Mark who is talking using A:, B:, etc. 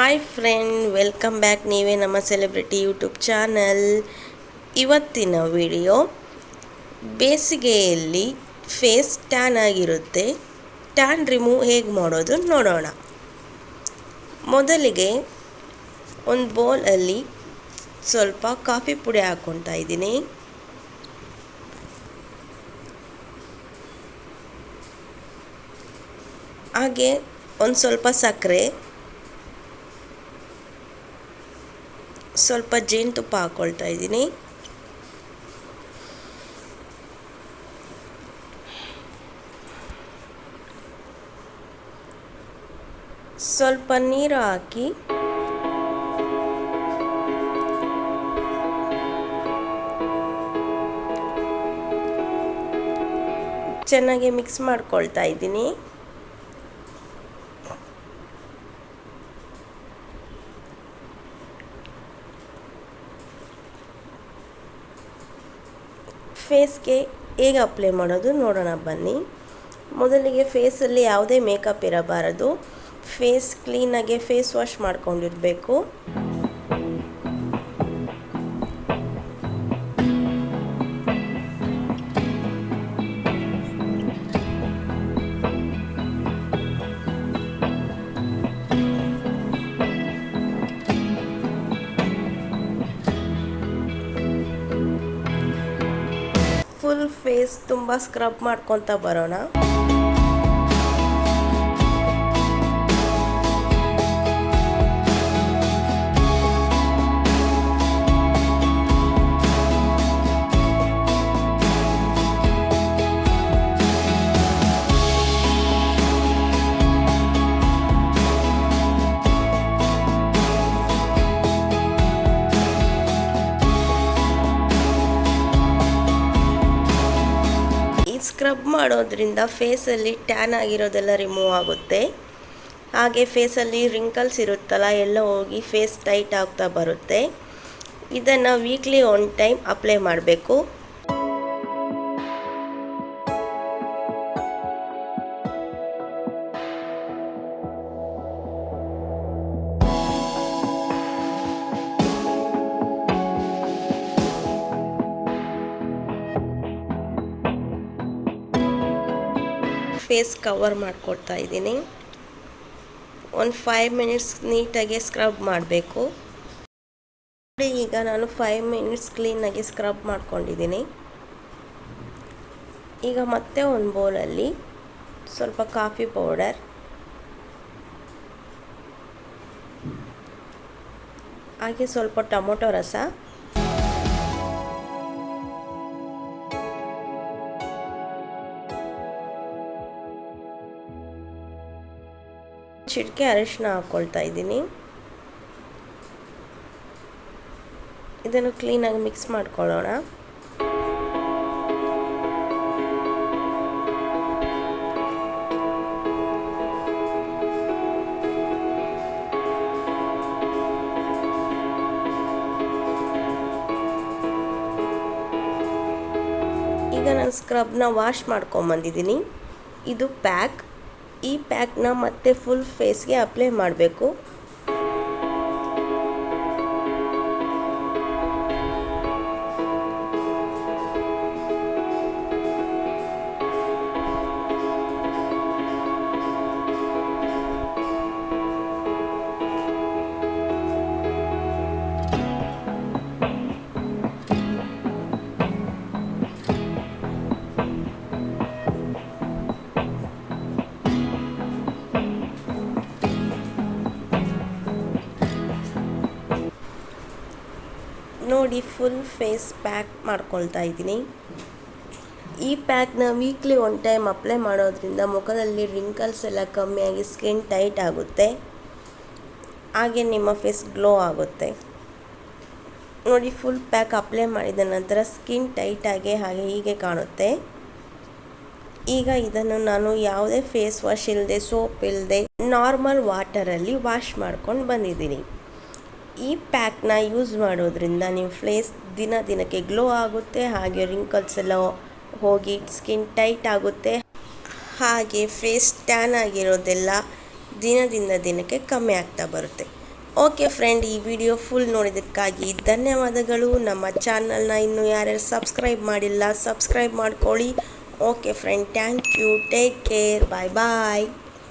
A: Hi friend, welcome back. ನೀವೇ ನಮ್ಮ celebrity YouTube channel. ಇವತ್ತಿನ ವಿಡಿಯೋ ಬೇಸಿಗೆಯಲ್ಲಿ ಫೇಸ್ ಟ್ಯಾನ್ ಆಗಿರುತ್ತೆ. ಟ್ಯಾನ್ ರಿಮೂವ್ ಹೇಗೆ ಮಾಡೋದು ನೋಡೋಣ. ಮೊದಲಿಗೆ ಒಂದು ಬೌಲಲ್ಲಿ ಸ್ವಲ್ಪ ಕಾಫಿ ಪುಡಿ ಹಾಕ್ಕೊಳ್ತಾ ಇದ್ದೀನಿ. ಹಾಗೆ ಒಂದು ಸ್ವಲ್ಪ ಸಕ್ಕರೆ, ಸ್ವಲ್ಪ ಜೇನುತುಪ್ಪ ಹಾಕ್ಕೊಳ್ತಾ ಇದ್ದೀನಿ. ಸ್ವಲ್ಪ ನೀರು ಹಾಕಿ ಚೆನ್ನಾಗಿ ಮಿಕ್ಸ್ ಮಾಡ್ಕೊಳ್ತಾ ಇದ್ದೀನಿ. ಫೇಸ್ಗೆ ಹೇಗೆ ಅಪ್ಲೈ ಮಾಡೋದು ನೋಡೋಣ ಬನ್ನಿ. ಮೊದಲಿಗೆ ಫೇಸಲ್ಲಿ ಯಾವುದೇ ಮೇಕಪ್ ಇರಬಾರದು. ಫೇಸ್ ಕ್ಲೀನಾಗಿ ಫೇಸ್ ವಾಶ್ ಮಾಡ್ಕೊಂಡಿರಬೇಕು. ಫುಲ್ ಫೇಸ್ ತುಂಬ ಸ್ಕ್ರಬ್ ಮಾಡ್ಕೊತ ಬರೋಣ. ಸ್ಕ್ರಬ್ ಮಾಡೋದ್ರಿಂದ ಫೇಸಲ್ಲಿ ಟ್ಯಾನ್ ಆಗಿರೋದೆಲ್ಲ ರಿಮೂವ್ ಆಗುತ್ತೆ. ಹಾಗೆ ಫೇಸಲ್ಲಿ ರಿಂಕಲ್ಸ್ ಇರುತ್ತಲ್ಲ ಎಲ್ಲ ಹೋಗಿ ಫೇಸ್ ಟೈಟ್ ಆಗ್ತಾ ಬರುತ್ತೆ. ಇದನ್ನು ವೀಕ್ಲಿ 1 ಟೈಮ್ ಅಪ್ಲೈ ಮಾಡಬೇಕು. ಫೇಸ್ ಕವರ್ ಮಾಡ್ಕೊಳ್ತಾ ಇದ್ದೀನಿ. ಒಂದು 5 ಮಿನಿಟ್ಸ್ ನೀಟಾಗಿ ಸ್ಕ್ರಬ್ ಮಾಡಬೇಕು. ಈಗ ನಾನು 5 ಮಿನಿಟ್ಸ್ ಕ್ಲೀನಾಗಿ ಸ್ಕ್ರಬ್ ಮಾಡ್ಕೊಂಡಿದ್ದೀನಿ. ಈಗ ಮತ್ತೆ ಒಂದು ಬೌಲಲ್ಲಿ ಸ್ವಲ್ಪ ಕಾಫಿ ಪೌಡರ್, ಹಾಗೆ ಸ್ವಲ್ಪ ಟೊಮೊಟೊ ರಸ, ಚಿಟಿಕೆ ಅರಿಶಿನ ಹಾಕ್ಕೊಳ್ತಾ ಇದ್ದೀನಿ. ಇದನ್ನು ಕ್ಲೀನಾಗಿ ಮಿಕ್ಸ್ ಮಾಡ್ಕೊಳ್ಳೋಣ. ಈಗ ನಾನು ಸ್ಕ್ರಬ್ನ ವಾಶ್ ಮಾಡ್ಕೊಂಬಂದಿದ್ದೀನಿ. ಇದು ಪ್ಯಾಕ್. ಈ ಪ್ಯಾಕ್ನ ಮತ್ತೆ ಫುಲ್ ಫೇಸ್ಗೆ ಅಪ್ಲೈ ಮಾಡಬೇಕು. ನೋಡಿ, ಫುಲ್ ಫೇಸ್ ಪ್ಯಾಕ್ ಮಾಡ್ಕೊಳ್ತಾ ಇದ್ದೀನಿ. ಈ ಪ್ಯಾಕ್ನ ವೀಕ್ಲಿ 1 ಟೈಮ್ ಅಪ್ಲೈ ಮಾಡೋದ್ರಿಂದ ಮುಖದಲ್ಲಿ ರಿಂಕಲ್ಸ್ ಎಲ್ಲ ಕಮ್ಮಿಯಾಗಿ ಸ್ಕಿನ್ ಟೈಟ್ ಆಗುತ್ತೆ. ಹಾಗೆ ನಿಮ್ಮ ಫೇಸ್ ಗ್ಲೋ ಆಗುತ್ತೆ. ನೋಡಿ, ಫುಲ್ ಪ್ಯಾಕ್ ಅಪ್ಲೈ ಮಾಡಿದ ನಂತರ ಸ್ಕಿನ್ ಟೈಟಾಗಿ ಹಾಗೆ ಹೀಗೆ ಕಾಣುತ್ತೆ. ಈಗ ಇದನ್ನು ನಾನು ಯಾವುದೇ ಫೇಸ್ ವಾಶ್ ಇಲ್ಲದೆ, ಸೋಪ್ ಇಲ್ಲದೆ, ನಾರ್ಮಲ್ ವಾಟರಲ್ಲಿ ವಾಶ್ ಮಾಡ್ಕೊಂಡು ಬಂದಿದ್ದೀನಿ. ಈ ಪ್ಯಾಕ್ನ ಯೂಸ್ ಮಾಡೋದ್ರಿಂದ ನಿಮ್ಮ ಫೇಸ್ ದಿನಕ್ಕೆ ಗ್ಲೋ ಆಗುತ್ತೆ. ಹಾಗೆ ರಿಂಕಲ್ಸ್ ಎಲ್ಲ ಹೋಗಿ ಸ್ಕಿನ್ ಟೈಟ್ ಆಗುತ್ತೆ. ಹಾಗೆ ಫೇಸ್ ಟ್ಯಾನ್ ಆಗಿರೋದೆಲ್ಲ ದಿನದಿಂದ ದಿನಕ್ಕೆ ಕಮ್ಮಿ ಆಗ್ತಾ ಬರುತ್ತೆ. ಓಕೆ ಫ್ರೆಂಡ್, ಈ ವಿಡಿಯೋ ಫುಲ್ ನೋಡಿದ್ದಕ್ಕಾಗಿ ಧನ್ಯವಾದಗಳು. ನಮ್ಮ ಚಾನಲ್ನ ಇನ್ನೂ ಯಾರ್ಯಾರು ಸಬ್ಸ್ಕ್ರೈಬ್ ಮಾಡಿಲ್ಲ ಸಬ್ಸ್ಕ್ರೈಬ್ ಮಾಡ್ಕೊಳ್ಳಿ. Okay friend, thank you, take care, bye bye.